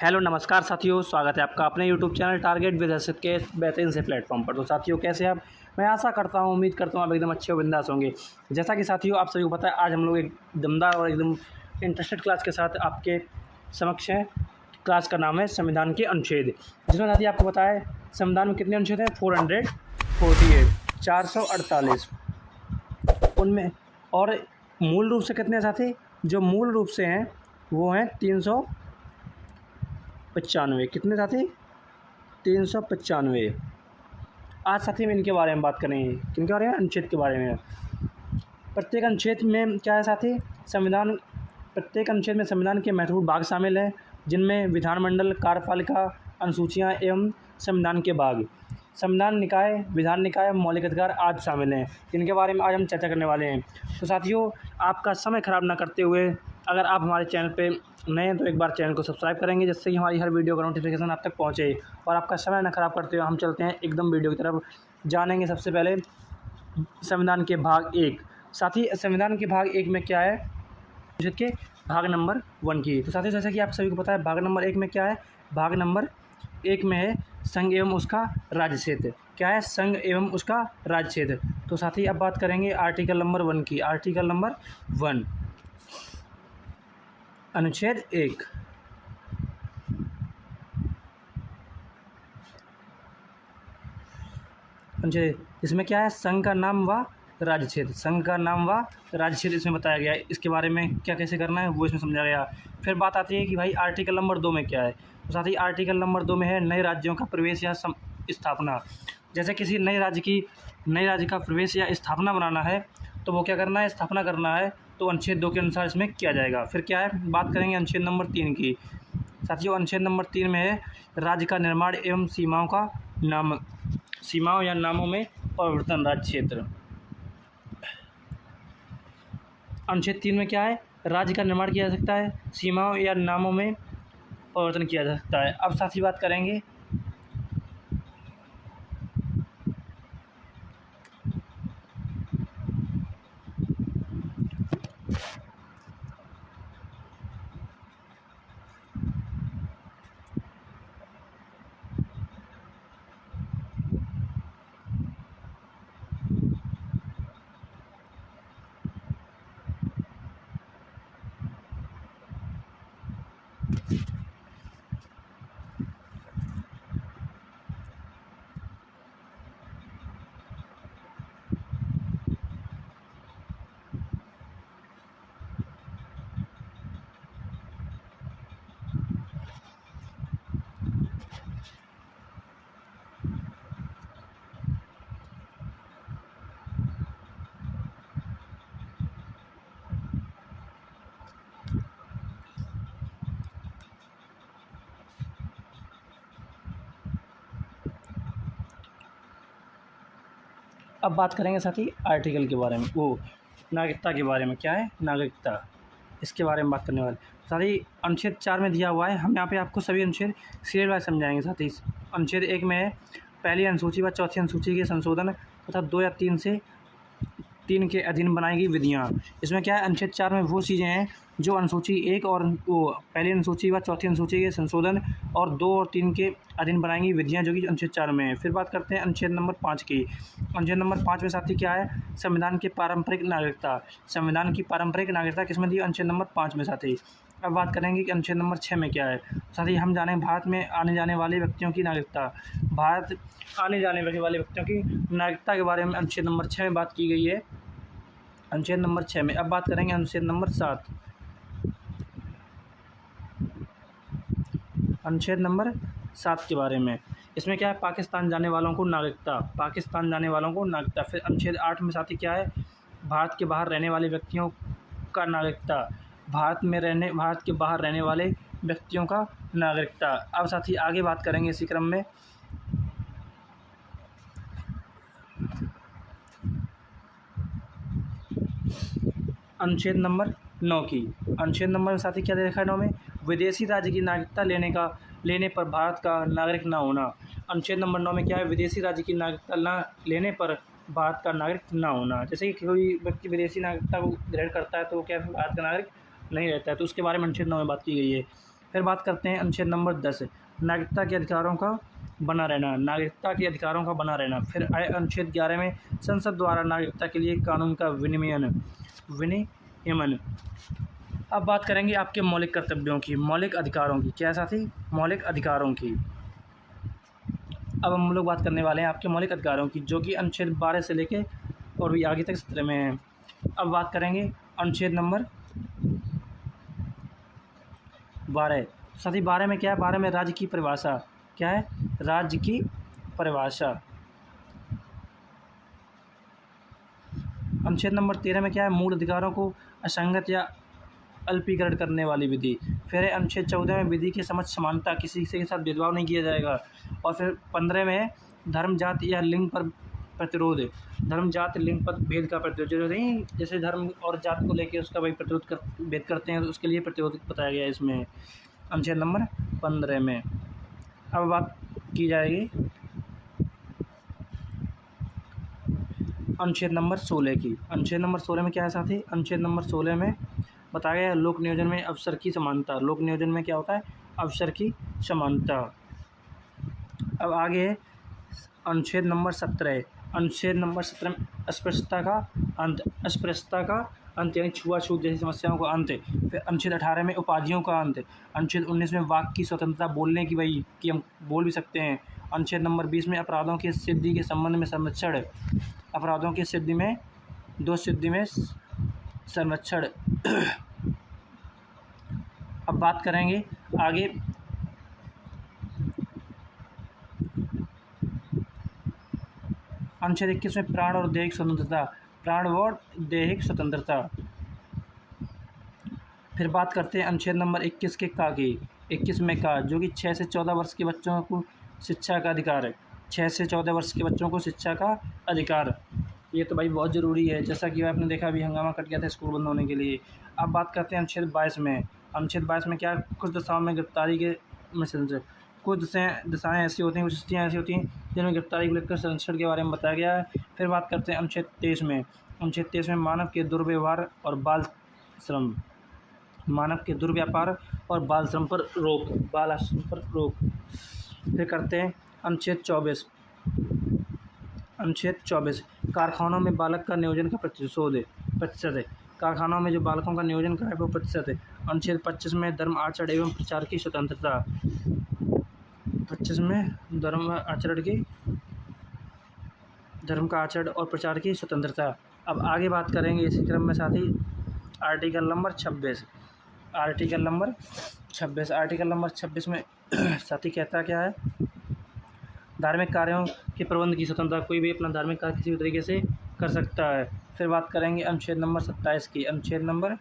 Hello नमस्कार साथियों, स्वागत है आपका अपने यूट्यूब चैनल टारगेट विद हर्षित के बेहतरीन से प्लेटफॉर्म पर। तो साथियों, कैसे आप? मैं आशा करता हूं, उम्मीद करता हूं आप एकदम अच्छे और बिंदास होंगे। जैसा कि साथियों आप सभी को पता है, आज हम लोग एक दमदार और एकदम इंटरेस्टेड क्लास के साथ आपके समक्ष हैं। क्लास का नाम है संविधान के अनुच्छेद, जिसमें साथी आपको पता है संविधान में कितने अनुच्छेद हैं? 448, 448 उनमें। और मूल रूप से कितने साथी? जो मूल रूप से हैं वो हैं 395। कितने साथी? 395। आज साथी में इनके बारे में बात करेंगे। किनके बारे में? अनुच्छेद के बारे में। प्रत्येक अनुच्छेद में क्या है साथी? प्रत्येक अनुच्छेद में संविधान के महत्वपूर्ण भाग शामिल हैं, जिनमें विधानमंडल, कार्यपालिका, अनुसूचियाँ एवं संविधान के भाग, संविधान निकाय, विधान निकाय, मौलिक अधिकार आदि शामिल हैं। इनके बारे में आज हम चर्चा करने वाले हैं। तो साथियों, आपका समय खराब ना करते हुए, अगर आप हमारे चैनल पे नए हैं तो एक बार चैनल को सब्सक्राइब करेंगे, जिससे कि हमारी हर वीडियो का नोटिफिकेशन आप तक पहुंचे। और आपका समय ना खराब करते हुए हम चलते हैं एकदम वीडियो की तरफ। जानेंगे सबसे पहले संविधान के भाग 1। साथी, संविधान के भाग 1 में क्या है? के भाग नंबर 1 की। तो साथियों, जैसा कि आप सभी को पता है, भाग नंबर 1 में क्या है? भाग नंबर 1 में है संघ एवं उसका राज्य क्षेत्र। क्या है? संघ एवं उसका राज्य क्षेत्र। तो साथी, अब बात करेंगे आर्टिकल नंबर 1 की। आर्टिकल नंबर 1, अनुच्छेद 1। अनुच्छेद, इसमें क्या है? संघ का नाम व राज्य क्षेत्र। संघ का नाम व राज्य क्षेत्र इसमें बताया गया है। इसके बारे में क्या कैसे करना है वो इसमें समझाया गया। फिर बात आती है कि भाई आर्टिकल नंबर 2 में क्या है? तो साथ ही आर्टिकल नंबर 2 में है नए राज्यों का प्रवेश या स्थापना। जैसे किसी नए राज्य का प्रवेश या स्थापना बनाना है तो वो क्या करना है? स्थापना करना है, तो अनुच्छेद 2 के अनुसार इसमें किया जाएगा। फिर क्या है? बात करेंगे अनुच्छेद नंबर 3 की। साथियों, अनुच्छेद नंबर 3 में है राज्य का निर्माण एवं सीमाओं या नामों में परिवर्तन। राज्य क्षेत्र। अनुच्छेद 3 में क्या है? राज्य का निर्माण किया जा सकता है, सीमाओं या नामों में परिवर्तन किया जा सकता है। अब साथ ही बात करेंगे अब बात करेंगे साथी आर्टिकल के बारे में, वो नागरिकता के बारे में। क्या है? नागरिकता, इसके बारे में बात करने वाले। साथी, अनुच्छेद 4 में दिया हुआ है, हम यहाँ पे आपको सभी अनुच्छेद सीरियल वाइज समझाएंगे। साथी, अनुच्छेद 1 में है पहली अनुसूची व चौथी अनुसूची के संशोधन तथा 2 या 3 के अधीन बनाई गई विधियाँ। इसमें क्या है? अनुच्छेद 4 में वो चीज़ें हैं जो अनुसूची 1 और वो पहली अनुसूची व चौथी अनुसूची के संशोधन और 2 और 3 के अधीन बनाई गई विधियाँ, जो कि अनुच्छेद 4 में है। फिर बात करते हैं अनुच्छेद नंबर 5 की। अनुच्छेद नंबर 5 में साथी क्या है? संविधान की पारंपरिक नागरिकता। संविधान की पारंपरिक नागरिकता किसमें दी? अनुच्छेद नंबर 5 में साथी। अब बात करेंगे कि अनुच्छेद नंबर 6 में क्या है। साथी, हम जानें भारत में आने जाने वाले व्यक्तियों की नागरिकता। भारत आने जाने वाले व्यक्तियों की नागरिकता के बारे में अनुच्छेद नंबर 6 में बात की गई है। अनुच्छेद नंबर 6 में। अब बात करेंगे अनुच्छेद नंबर 7। अनुच्छेद नंबर 7 के बारे में। इसमें क्या है? पाकिस्तान जाने वालों को नागरिकता। पाकिस्तान जाने वालों को नागरिकता। फिर अनुच्छेद 8 में साथी क्या है? भारत के बाहर रहने वाले व्यक्तियों का नागरिकता। भारत के बाहर रहने वाले व्यक्तियों का नागरिकता। अब साथी आगे बात करेंगे इसी क्रम में अनुच्छेद नंबर 9 की। अनुच्छेद नंबर में साथी क्या दे रखा है? 9 में विदेशी राज्य की नागरिकता लेने पर भारत का नागरिक न होना। अनुच्छेद नंबर 9 में क्या है? विदेशी राज्य की नागरिकता न लेने पर भारत का नागरिक न होना। जैसे कि कोई व्यक्ति विदेशी नागरिकता को ग्रहण करता है तो वो क्या है? भारत का नागरिक नहीं रहता है, तो उसके बारे में अनुच्छेद 9 में बात की गई है। फिर बात करते हैं अनुच्छेद नंबर 10, नागरिकता के अधिकारों का बना रहना। नागरिकता के अधिकारों का बना रहना। फिर आए अनुच्छेद 11 में संसद द्वारा नागरिकता के लिए कानून का विनियमन। अब बात करेंगे आपके मौलिक कर्तव्यों की, मौलिक अधिकारों की। क्या साथी? मौलिक अधिकारों की। अब हम लोग बात करने वाले हैं आपके मौलिक अधिकारों की, जो कि अनुच्छेद 12 से लेके और भी आगे तक 17 में है। अब बात करेंगे अनुच्छेद नंबर 12। साथी 12 में क्या है? 12 में राज्य की परिभाषा। क्या है? राज्य की परिभाषा। अनुच्छेद नंबर 13 में क्या है? मूल अधिकारों को असंगत या अल्पीकरण करने वाली विधि। फिर अनुच्छेद 14 में विधि के समक्ष समानता, किसी के साथ भेदभाव नहीं किया जाएगा। और फिर 15 में धर्म, जाति या लिंग पर प्रतिरोध। धर्म, जाति, लिंग पर भेद का प्रतिरोध, जो नहीं जैसे धर्म और जाति को लेकर उसका वही भेद करते हैं, तो उसके लिए प्रतिरोध बताया गया है इसमें अनुच्छेद नंबर 15 में। अब बात की जाएगी अनुच्छेद नंबर 16 की। अनुच्छेद नंबर 16 में क्या है साथी? अनुच्छेद नंबर 16 में बताया गया है लोक नियोजन में अवसर की समानता। लोक नियोजन में क्या होता है? अवसर की समानता। अब आगे अनुच्छेद नंबर 17। अनुच्छेद नंबर 17 में अस्पृश्यता का अंत। अस्पृश्यता का अंत यानी छुआछूत जैसी समस्याओं का अंत। फिर अनुच्छेद 18 में उपाधियों का अंत। अनुच्छेद 19 में वाक की स्वतंत्रता, बोलने की, वही कि हम बोल भी सकते हैं। अनुच्छेद नंबर 20 में अपराधों की सिद्धि के संबंध में संरक्षण। अपराधों की सिद्धि में 2 सिद्धि में संरक्षण। अब बात करेंगे आगे अनुच्छेद 21 में प्राण और दैहिक स्वतंत्रता। प्राण और दैहिक स्वतंत्रता। फिर बात करते हैं अनुच्छेद नंबर 21 के का की। 21 में का, जो कि 6 से 14 वर्ष के बच्चों को शिक्षा का अधिकार है। 6 से 14 वर्ष के बच्चों को शिक्षा का अधिकार, ये तो भाई बहुत ज़रूरी है। जैसा कि आपने देखा अभी हंगामा कट गया था स्कूल बंद होने के लिए। अब बात करते हैं अनुच्छेद 22 में। अनुच्छेद 22 में क्या? कुछ दशाओं में गिरफ्तारी के मिशन। कुछ दशाएँ ऐसी होती हैं, कुछ स्थितियाँ ऐसी होती हैं जिनमें गिरफ्तारी को लेकर संरक्षण के बारे में बताया गया है। फिर बात करते हैं अनुच्छेद 23 में। अनुच्छेद 23 में मानव के दुर्व्यवहार और बाल श्रम। मानव के दुर्व्यापार और बाल श्रम पर रोक। बाल आश्रम पर रोक। फिर करते हैं अनुच्छेद 24। अनुच्छेद 24 कारखानों में बालक का नियोजन का प्रतिशत है। कारखानों में जो बालकों का नियोजन का है वो प्रतिशत है। अनुच्छेद 25 में धर्म, आचरण एवं प्रचार की स्वतंत्रता। 25 में धर्म का आचरण और प्रचार की स्वतंत्रता। अब आगे बात करेंगे इसी क्रम में साथी आर्टिकल नंबर 26। आर्टिकल नंबर 26 में साथी कहता क्या है? धार्मिक कार्यों के प्रबंध की स्वतंत्रता। कोई भी अपना धार्मिक कार्य किसी भी तरीके से कर सकता है। फिर बात करेंगे अनुच्छेद नंबर 27 की। अनुच्छेद नंबर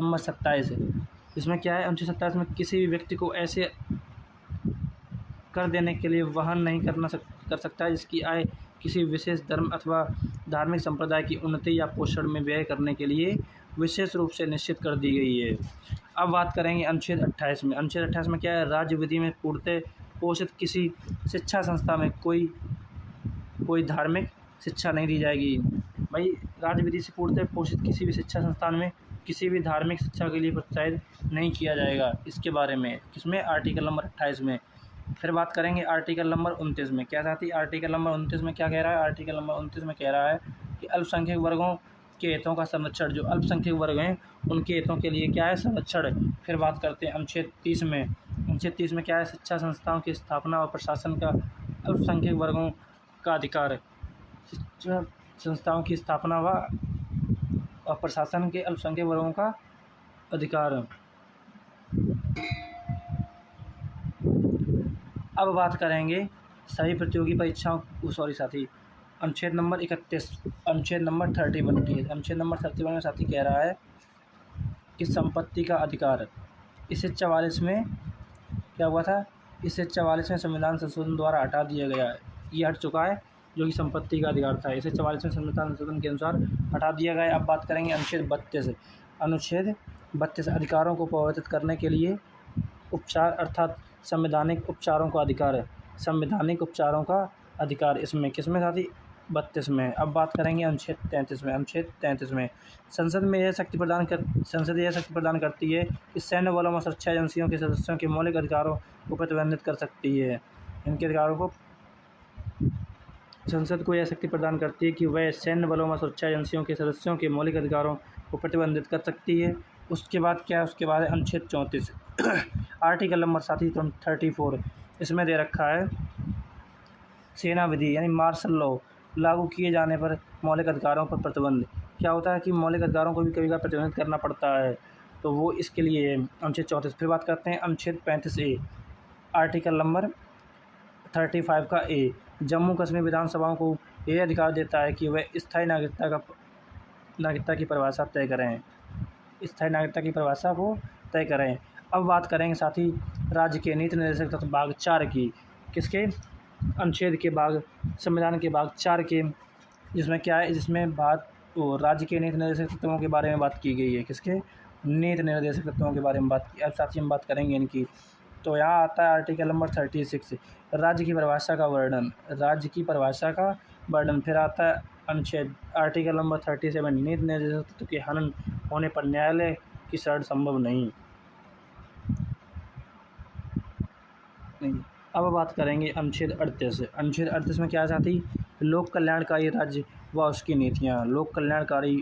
27 इसमें क्या है? अनुच्छेद 27 में किसी भी व्यक्ति को ऐसे कर देने के लिए वहन नहीं कर सकता है जिसकी आय किसी विशेष धर्म अथवा धार्मिक संप्रदाय की उन्नति या पोषण में व्यय करने के लिए विशेष रूप से निश्चित कर दी गई है। अब बात करेंगे अनुच्छेद 28 में। अनुच्छेद 28 में क्या है? राज्य विधि में पूर्णतः पोषित किसी शिक्षा संस्था में कोई धार्मिक शिक्षा नहीं दी जाएगी। भाई राज्य विधि से पूर्णतः पोषित किसी भी शिक्षा संस्थान में किसी भी धार्मिक शिक्षा के लिए प्रोत्साहित नहीं किया जाएगा। इसके बारे में किसमें? आर्टिकल नंबर 28 में। फिर बात करेंगे आर्टिकल नंबर 29 में। क्या साथी? आर्टिकल नंबर 29 में क्या कह रहा है? आर्टिकल नंबर 29 में कह रहा है कि अल्पसंख्यक वर्गों के हितों का संरक्षण। जो अल्पसंख्यक वर्ग हैं उनके हितों के लिए क्या है? संरक्षण। फिर बात करते हैं अनुच्छेद 30 में। अनुच्छेद 30 में क्या है? शिक्षा संस्थाओं की स्थापना और प्रशासन का अल्पसंख्यक वर्गों का अधिकार। शिक्षा संस्थाओं की स्थापना और प्रशासन के अल्पसंख्यक वर्गों का अधिकार। अब बात करेंगे सभी प्रतियोगी परीक्षाओं अनुच्छेद नंबर 31, अनुच्छेद नंबर 31 की। अनुच्छेद नंबर 31 में साथी कह रहा है कि संपत्ति का अधिकार। इसे 44 में क्या हुआ था? इसे 44 में संविधान संशोधन द्वारा हटा दिया गया है। ये हट चुका है जो कि संपत्ति का अधिकार था। इसे 44 में संविधान संशोधन के अनुसार हटा दिया गया है। अब बात करेंगे अनुच्छेद 32। अनुच्छेद 32 अधिकारों को परिवर्तित करने के लिए उपचार अर्थात संवैधानिक उपचारों का अधिकार है। संवैधानिक उपचारों का अधिकार इसमें किसमें साथी? 32 में। अब बात करेंगे अनुच्छेद 33 में। अनुच्छेद 33 में संसद यह शक्ति प्रदान करती है कि सैन्य बलों और सुरक्षा एजेंसियों के सदस्यों के मौलिक अधिकारों को प्रतिबंधित कर सकती है। इनके अधिकारों को संसद को यह शक्ति प्रदान करती है कि वह सैन्य बलों व सुरक्षा एजेंसियों के सदस्यों के मौलिक अधिकारों को प्रतिबंधित कर सकती है। उसके बाद क्या है, उसके बाद है अनुच्छेद 34 आर्टिकल नंबर 34 इसमें दे रखा है सेना विधि यानी मार्शल लॉ लागू किए जाने पर मौलिक अधिकारों पर प्रतिबंध। क्या होता है कि मौलिक अधिकारों को भी कभी कभी प्रतिबंधित करना पड़ता है, तो वो इसके लिए अनुच्छेद 34। फिर बात करते हैं अनुच्छेद 35A आर्टिकल नंबर 35 का ए जम्मू कश्मीर विधानसभाओं को यह अधिकार देता है कि वह स्थायी नागरिकता की परिभाषा तय करें। स्थायी नागरिकता की परिभाषा को तय करें। अब बात करेंगे साथ ही राज्य के नीति निर्देशक तथा भाग 4 की, किसके अनुच्छेद के भाग संविधान के भाग 4 के, जिसमें क्या है, जिसमें बात राज्य के नीति निर्देशक तत्वों के बारे में बात की गई है। किसके नीति निर्देशक तत्वों के बारे में बात की। अब साथ ही हम बात करेंगे इनकी, तो यहाँ आता है आर्टिकल नंबर 36 राज्य की परिभाषा का वर्णन। राज्य की परिभाषा का वर्णन। फिर आता है अनुच्छेद आर्टिकल नंबर 37 नीति निर्देशक तत्व के हनन होने पर न्यायालय की शरण संभव नहीं। अब बात करेंगे अनुच्छेद 38। अनुच्छेद 38 में क्या चाहती, लोक कल्याणकारी राज्य व उसकी नीतियाँ। लोक कल्याणकारी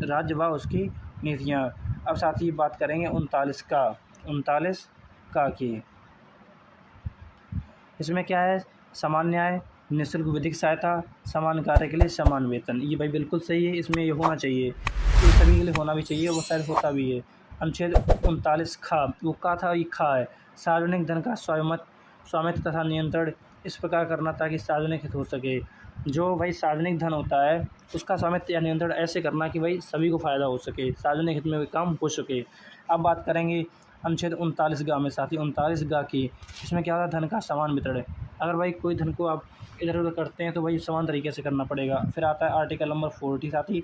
राज्य व उसकी नीतियाँ। अब साथ ही बात करेंगे 39 का की, इसमें क्या है, समान न्याय, निःशुल्क विधिक सहायता, समान कार्य के लिए समान वेतन। ये भाई बिल्कुल सही है, इसमें ये होना चाहिए, ये सभी के लिए होना भी चाहिए, वो शायद होता भी है। अनुच्छेद 39 खा, वो का था, ये खा है, सार्वजनिक धन का स्वामित्व तथा नियंत्रण इस प्रकार करना ताकि सार्वजनिक हित हो सके। जो भाई सार्वजनिक धन होता है उसका स्वामित्व या नियंत्रण ऐसे करना कि भाई सभी को फ़ायदा हो सके, सार्वजनिक हित में भी काम हो सके। अब बात करेंगे अनुच्छेद 39 में साथ ही 39 की, इसमें क्या होता है, धन का समान वितरण। अगर भाई कोई धन को आप इधर उधर करते हैं तो भाई समान तरीके से करना पड़ेगा। फिर आता है आर्टिकल नंबर 40 साथी,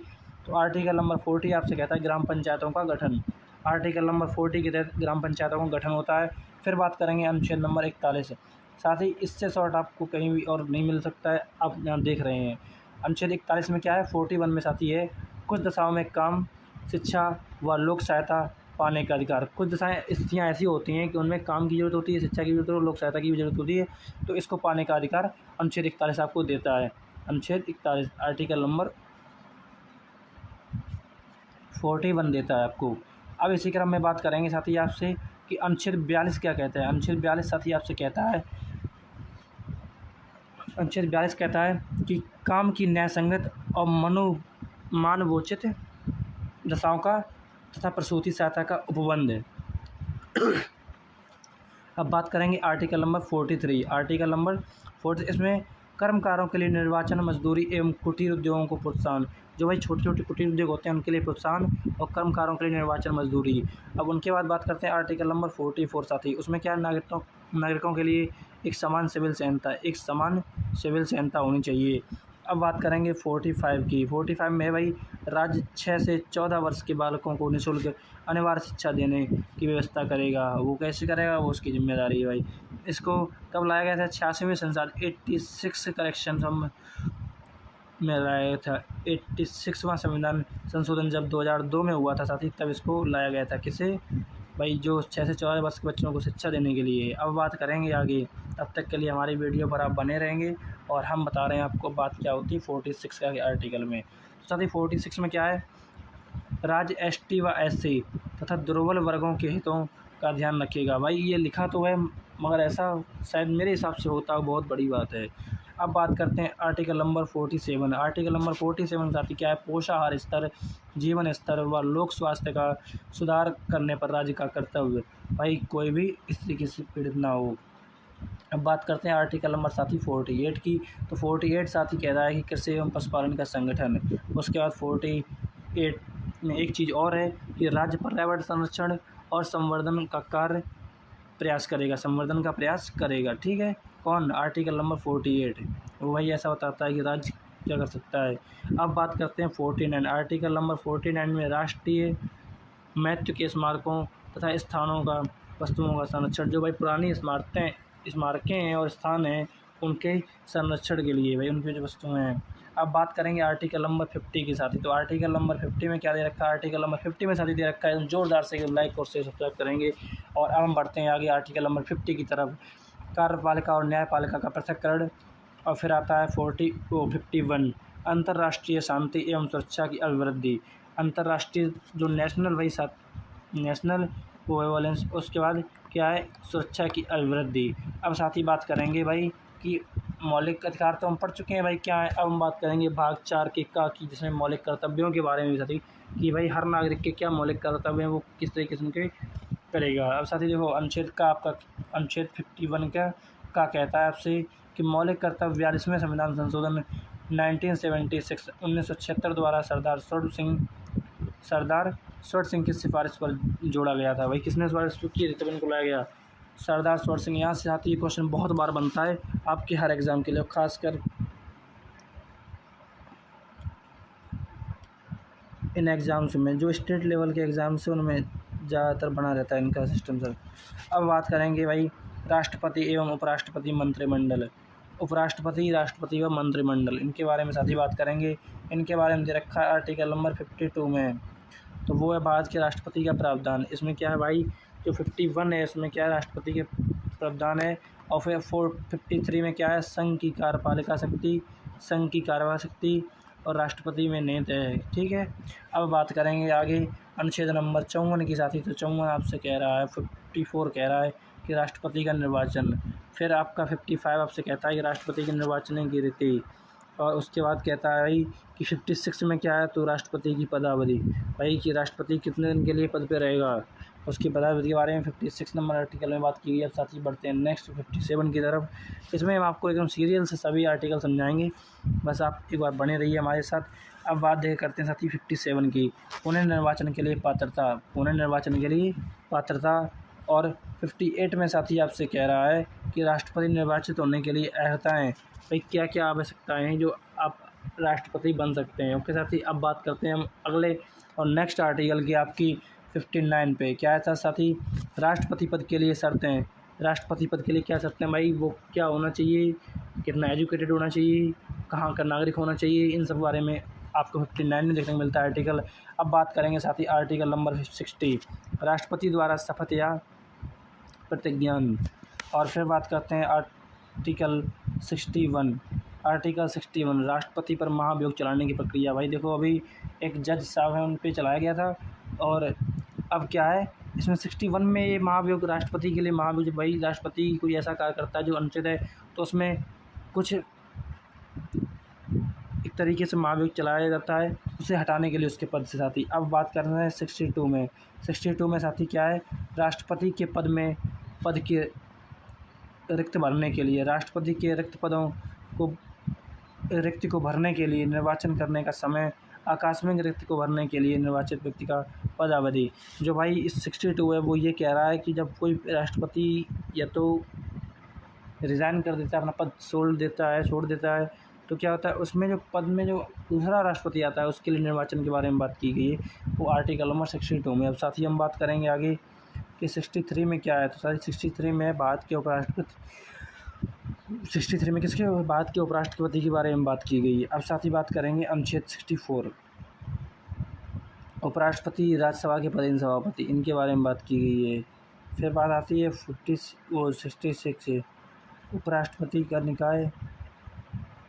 तो आर्टिकल नंबर 40 आपसे कहता है ग्राम पंचायतों का गठन। आर्टिकल नंबर 40 के तहत ग्राम पंचायतों का गठन होता है। फिर बात करेंगे अनुच्छेद नंबर 41 साथ ही, इससे शॉर्ट आपको कहीं भी और नहीं मिल सकता है, आप यहाँ देख रहे हैं। अनुच्छेद 41 में क्या है, 41 में साथी है कुछ दशाओं में काम, शिक्षा व लोक सहायता पाने का अधिकार। कुछ दशाएँ स्थितियाँ ऐसी होती हैं कि उनमें काम की ज़रूरत होती है, शिक्षा की ज़रूरत होती है, लोक सहायता की भी ज़रूरत होती है, तो इसको पाने का अधिकार अनुच्छेद 41 आपको देता है। अनुच्छेद 41 आर्टिकल नंबर 41 देता है आपको। अब इसी क्रम में बात करेंगे साथी आपसे कि अनुच्छेद 42 क्या कहता है। अनुच्छेद 42 साथी आपसे कहता है, अनुच्छेद 42 कहता है कि काम की न्यायसंगत और मानवोचित दशाओं का तथा प्रसूति सहायता का उपबंध है। अब बात करेंगे आर्टिकल नंबर 43। आर्टिकल नंबर 40 इसमें कर्मकारों के लिए निर्वाचन, मजदूरी एवं कुटीर उद्योगों को प्रोत्साहन। जो भाई छोटे छोटे कुटीर उद्योग होते हैं उनके लिए प्रोत्साहन और कर्मकारों के लिए निर्वाचन, मजदूरी। अब उनके बाद बात करते हैं आर्टिकल नंबर 44 साथी, उसमें क्या नागरिकों के लिए एक समान सिविल सेवनता होनी चाहिए। अब बात करेंगे 45 की। 45 में भाई राज्य 6 से 14 वर्ष के बालकों को निःशुल्क अनिवार्य शिक्षा देने की व्यवस्था करेगा। वो कैसे करेगा, वो उसकी जिम्मेदारी है भाई। इसको कब लाया गया था, 86वें संसद 86 करेक्शन में लाया गया था। 86वां संविधान संशोधन जब 2002 में हुआ था साथी, तब इसको लाया गया था। किसे भाई, जो 6 से 14 वर्ष के बच्चों को शिक्षा देने के लिए। अब बात करेंगे आगे, तब तक के लिए हमारी वीडियो पर आप बने रहेंगे और हम बता रहे हैं आपको बात क्या होती है 46 का आर्टिकल में। तो साथ ही 46 में क्या है, राज्य एसटी व एससी तथा दुर्बल वर्गों के हितों का ध्यान रखेगा। भाई ये लिखा तो है मगर ऐसा शायद मेरे हिसाब से होता है, बहुत बड़ी बात है। अब बात करते हैं आर्टिकल नंबर 47। आर्टिकल नंबर 47 साथी क्या है, पोषाहार स्तर, जीवन स्तर व लोक स्वास्थ्य का सुधार करने पर राज्य का कर्तव्य। भाई कोई भी इस तरीके से पीड़ित ना हो। अब बात करते हैं आर्टिकल नंबर साथी 48 की। तो 48 साथी कह रहा है कि कृषि एवं पशुपालन का संगठन। उसके बाद 48 में एक चीज़ और है कि राज्य पर्यावरण संरक्षण और संवर्धन का प्रयास करेगा। ठीक है, कौन, आर्टिकल नंबर 48 वो वही ऐसा बताता है कि राज्य क्या कर सकता है। अब बात करते हैं 49। आर्टिकल नंबर 49 में राष्ट्रीय महत्व के स्मारकों तथा स्थानों का वस्तुओं का संरक्षण। जो भाई पुरानी स्मारकें हैं और स्थान हैं उनके संरक्षण के लिए भाई, उनकी जो वस्तुएँ हैं अब बात करेंगे आर्टिकल नंबर 50 की साथी। तो आर्टिकल नंबर 50 में क्या दे रखा है, आर्टिकल नंबर 50 में साथी दे रखा है, जोरदार से लाइक और शेयर सब्सक्राइब करेंगे। और अब हम बढ़ते हैं आगे आर्टिकल नंबर 50 की तरफ, कार्यपालिका और न्यायपालिका का पृथक्करण। और फिर आता है 51 अंतर्राष्ट्रीय शांति एवं सुरक्षा की अभिवृद्धि। अंतर्राष्ट्रीय जो नेशनल वही नेशनल कोवैलेंस, उसके बाद क्या है, सुरक्षा की अभिवृद्धि। अब साथ ही बात करेंगे भाई कि मौलिक अधिकार तो हम पढ़ चुके हैं भाई क्या है। अब हम बात करेंगे भाग 4 के का की, जिसमें मौलिक कर्तव्यों के बारे में भी साथी कि भाई हर नागरिक के क्या मौलिक कर्तव्य हैं, वो किस तरीके से उनके करेगा। अब साथी देखो अनुच्छेद का आपका अनुच्छेद 51 का कहता है आपसे कि मौलिक कर्तव्य 42वें संविधान संशोधन 1976 द्वारा सरदार स्वर्ण सिंह की सिफारिश पर जोड़ा गया था। भाई किसने सिफारिश की थी तब इनको लाया गया, सरदार स्वर्ण सिंह। यहाँ से साथ ही क्वेश्चन बहुत बार बनता है आपके हर एग्ज़ाम के लिए, खासकर इन एग्ज़ाम्स में जो स्टेट लेवल के एग्ज़ाम्स हैं उनमें ज़्यादातर बना रहता है इनका सिस्टम सर। अब बात करेंगे भाई राष्ट्रपति एवं उपराष्ट्रपति मंत्रिमंडल, उपराष्ट्रपति, राष्ट्रपति व मंत्रिमंडल, इनके बारे में साथ ही बात करेंगे। इनके बारे में दे रखा है आर्टिकल नंबर 52 में, तो वो है भारत के राष्ट्रपति का प्रावधान। इसमें क्या है भाई, जो 51 है इसमें क्या है, राष्ट्रपति के प्रावधान है। और फिर 453 में क्या है, संघ की कार्यपालिका शक्ति, संघ की कार्यवाही शक्ति और राष्ट्रपति में नेत है। ठीक है, अब बात करेंगे आगे अनुच्छेद नंबर 54 की साथी। तो 54 आपसे कह रहा है, 54 कह रहा है कि राष्ट्रपति का निर्वाचन। फिर आपका 55 आपसे कहता है कि राष्ट्रपति के निर्वाचन की रीति। और उसके बाद कहता है भाई कि 56 में क्या है, तो राष्ट्रपति की पदावधि, भाई कि राष्ट्रपति कितने दिन के लिए पद पे रहेगा, उसकी पदावधि के बारे में 56 नंबर आर्टिकल में बात की गई। अब साथ ही बढ़ते हैं नेक्स्ट 57 की तरफ। इसमें हम आपको एकदम सीरियल से सभी आर्टिकल समझाएंगे, बस आप एक बार बने रहिए हमारे साथ। अब बात करते हैं साथ ही 57 की, पुनर्निर्वाचन के लिए पात्रता, पुनर्निर्वाचन के लिए पात्रता। और 58 में साथी आपसे कह रहा है कि राष्ट्रपति निर्वाचित होने के लिए अर्हताएँ, भाई क्या क्या आवश्यकताएँ हैं जो आप राष्ट्रपति बन सकते हैं। ओके साथी, अब बात करते हैं हम अगले और नेक्स्ट आर्टिकल की, आपकी 59 पे। क्या है साथी, राष्ट्रपति पद के लिए शर्तें। राष्ट्रपति पद के लिए क्या शर्तें भाई, वो क्या होना चाहिए, कितना एजुकेटेड होना चाहिए, कहाँ का नागरिक होना चाहिए, इन सब बारे में आपको 59 में देखने को मिलता है आर्टिकल। अब बात करेंगे साथी आर्टिकल नंबर 60, राष्ट्रपति द्वारा शपथ या प्रतिज्ञान। और फिर बात करते हैं आर्टिकल 61, आर्टिकल 61 राष्ट्रपति पर महाभियोग चलाने की प्रक्रिया। भाई देखो अभी एक जज साहब हैं, उन पे चलाया गया था, और अब क्या है इसमें 61 में ये महाभियोग, राष्ट्रपति के लिए महाभियोग। भाई राष्ट्रपति कोई ऐसा कार्य करता है जो अनुचित है, तो उसमें कुछ एक तरीके से महाभियोग चलाया जाता है उसे हटाने के लिए उसके पद से साथी। अब बात कर रहे हैं 62 में साथी क्या है, राष्ट्रपति के पद के रिक्त भरने के लिए, राष्ट्रपति के रिक्त को भरने के लिए निर्वाचन करने का समय, आकस्मिक रिक्त को भरने के लिए निर्वाचित व्यक्ति का पदावधि। जो भाई इस 62 है वो ये कह रहा है कि जब कोई राष्ट्रपति या तो रिज़ाइन कर देता है, अपना पद छोड़ देता है, तो क्या होता है उसमें जो पद में जो दूसरा राष्ट्रपति आता है उसके लिए निर्वाचन के बारे में बात की गई है, वो आर्टिकल नंबर 62 में। अब साथ ही हम बात करेंगे आगे कि 63 में क्या है। तो साथ 63 में भारत के उपराष्ट्रपति, 63 में किसके, भारत के उपराष्ट्रपति के बारे में बात की गई है। अब साथ ही बात करेंगे अनुच्छेद 64, उपराष्ट्रपति, राज्यसभा के पदेन सभापति, इनके बारे में बात की गई है। फिर बात आती है 66 से उपराष्ट्रपति का निकाय,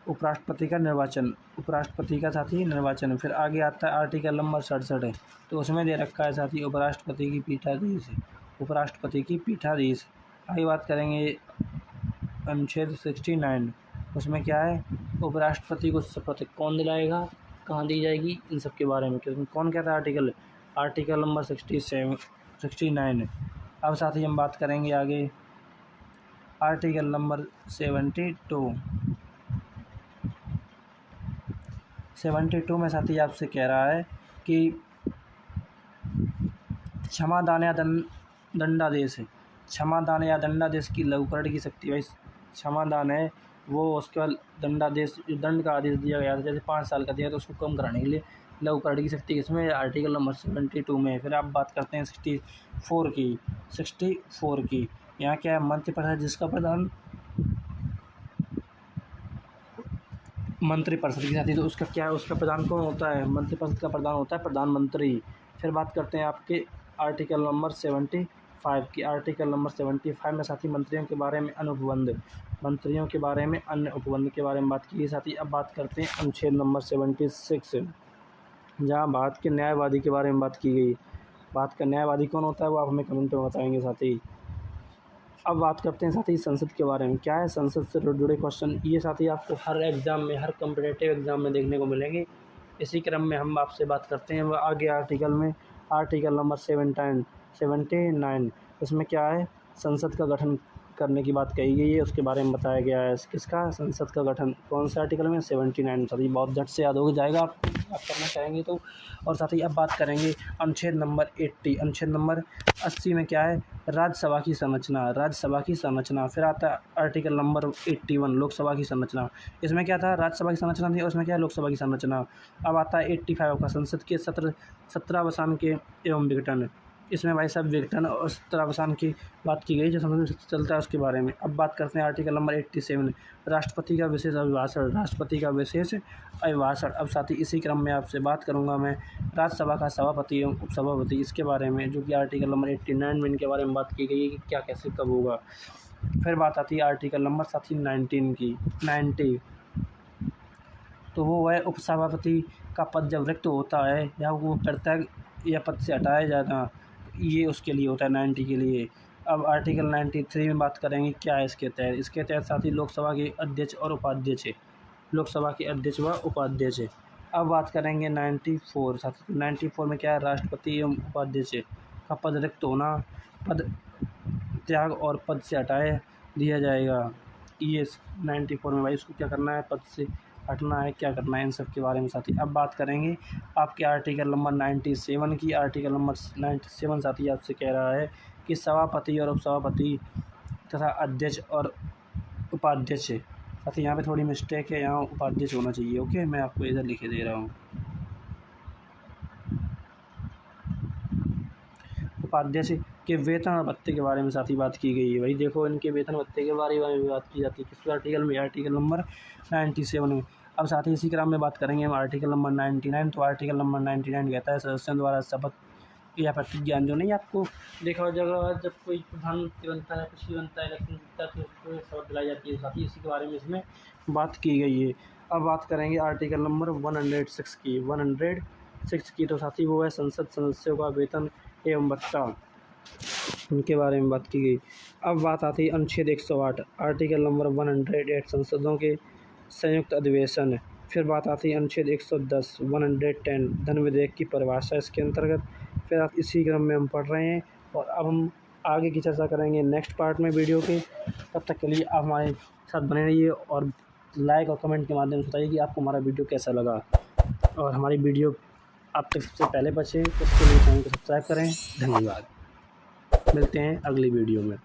उपराष्ट्रपति का निर्वाचन, उपराष्ट्रपति का साथी निर्वाचन। फिर आगे आता है आर्टिकल नंबर 67 है, तो उसमें दे रखा है साथी उपराष्ट्रपति की पीठाधीश, उपराष्ट्रपति की पीठाधीश। आगे बात करेंगे अनुच्छेद 69, उसमें क्या है, उपराष्ट्रपति को शपथ कौन दिलाएगा, कहाँ दी जाएगी, इन सब के बारे में कौन कहता है आर्टिकल नंबर 69। अब साथ ही हम बात करेंगे आगे आर्टिकल नंबर 72 में साथी आपसे कह रहा है कि क्षमादान या दंडादेश, क्षमादान या दंडादेश की लघुकरण की शक्ति। भाई क्षमादान है वो, उसके बाद दंडादेश, दंड का आदेश दिया गया था, जैसे 5 साल का दिया तो उसको कम कराने के लिए लघुकरण की शक्ति इसमें आर्टिकल नंबर 72 में। फिर आप बात करते हैं 64 की। यहाँ क्या है, मंत्रिपरिषद जिसका प्रधान मंत्रिपरिषद के साथी, तो उसका क्या है, उसका प्रधान कौन होता है, मंत्रिपरिषद का प्रधान होता है प्रधानमंत्री। फिर बात करते हैं आपके आर्टिकल नंबर 75 की। आर्टिकल नंबर 75 में साथी मंत्रियों के बारे में अनुबंध, मंत्रियों के बारे में अन्य उपबंध के बारे में बात की है साथी। अब बात करते हैं अनुच्छेद नंबर 76, जहाँ भारत के न्यायवादी के बारे में बात की गई। भारत का न्यायवादी कौन होता है वो आप हमें कमेंट में बताएंगे साथी। अब बात करते हैं साथी संसद के बारे में। क्या है संसद से जुड़े क्वेश्चन, ये साथी आपको हर एग्ज़ाम में, हर कॉम्पिटिटिव एग्ज़ाम में देखने को मिलेंगे। इसी क्रम में हम आपसे बात करते हैं वह आगे आर्टिकल में। आर्टिकल नंबर 79, इसमें क्या है, संसद का गठन करने की बात कही गई है, उसके बारे में बताया गया है। किसका, संसद का गठन, कौन से आर्टिकल में, 79। साथी बहुत झट से याद हो जाएगा आप करना चाहेंगे तो। और साथ ही अब बात करेंगे अनुच्छेद नंबर 80। अनुच्छेद नंबर 80 में क्या है, राज्यसभा की संरचना, राज्यसभा की संरचना। फिर आता है आर्टिकल नंबर 81, लोकसभा की संरचना। इसमें क्या था, राज्यसभा की संरचना थी और इसमें क्या है, लोकसभा की संरचना। अब आता है 85 का, संसद के 17 के एवं विघटन। इसमें भाई साहब विघटन और 17 की बात की गई, जो संसद में चलता है उसके बारे में। अब बात करते हैं आर्टिकल नंबर 87, राष्ट्रपति का विशेष अभिभाषण, राष्ट्रपति का विशेष अभिभाषण। अब साथ ही इसी क्रम में आपसे बात करूंगा मैं राज्यसभा का सभापति एवं उपसभापति, इसके बारे में, जो कि आर्टिकल नंबर 89 में इनके बारे में बात की गई है कि क्या कैसे कब होगा। फिर बात आती है आर्टिकल नंबर साथ ही 19 की, 90, तो वो है उपसभापति का पद जब रिक्त होता है या वो करता है या पद से हटाया जाना, ये उसके लिए होता है 90 के लिए। अब आर्टिकल 93 में बात करेंगे क्या है इसके तहत। इसके तहत साथ ही लोकसभा के अध्यक्ष और उपाध्यक्ष है, लोकसभा के अध्यक्ष व उपाध्यक्ष है। अब बात करेंगे 94, साथ ही 94 में क्या है, राष्ट्रपति एवं उपाध्यक्ष का पद रिक्त होना, पद त्याग और पद से हटाया दिया जाएगा। ये 94 में भाई उसको क्या करना है, पद से हटना है, क्या करना है, इन सब के बारे में साथी। अब बात करेंगे आपके आर्टिकल नंबर 97 की। आर्टिकल नंबर 97 साथी आपसे कह रहा है कि सभापति और उपसभापति तथा अध्यक्ष और उपाध्यक्ष, साथी यहाँ पे थोड़ी मिस्टेक है, यहाँ उपाध्यक्ष होना चाहिए। ओके, मैं आपको इधर लिखे दे रहा हूँ। उपाध्यक्ष के वेतन और भत्ते के बारे में साथी बात की गई है। भाई देखो, इनके वेतन भत्ते के बारे में बात की जाती है किस आर्टिकल में, आर्टिकल नंबर 97 में। अब साथ ही इसी क्रम में बात करेंगे हम आर्टिकल नंबर 99। तो आर्टिकल नंबर 99 कहता है सदस्यों द्वारा शपथ या प्रतिज्ञा, जो नहीं आपको देखा हो जगह जब कोई प्रधानमंत्री बनता है, कुछ भी बनता है, इलेक्शन जीतता है तो उसको शपथ दिलाई जाती है। साथ ही इसी के बारे में इसमें बात की गई है। अब बात करेंगे आर्टिकल नंबर 106 की, 106 की। तो साथी वो है संसद सदस्यों का वेतन एवं भत्ता, उनके बारे में बात की गई। अब बात आती है अनुच्छेद 108, आर्टिकल नंबर 108, संसदों के संयुक्त अधिवेशन। फिर बात आती है अनुच्छेद 110, 110, धन विधेयक की परिभाषा इसके अंतर्गत। फिर आप इसी क्रम में हम पढ़ रहे हैं और अब हम आगे की चर्चा करेंगे नेक्स्ट पार्ट में वीडियो के। तब तक के लिए आप हमारे साथ बने रहिए और लाइक और कमेंट के माध्यम से बताइए कि आपको हमारा वीडियो कैसा लगा। और हमारी वीडियो आप तक सबसे पहले बचे, उसके लिए चैनल को सब्सक्राइब करें। धन्यवाद, मिलते हैं अगली वीडियो में।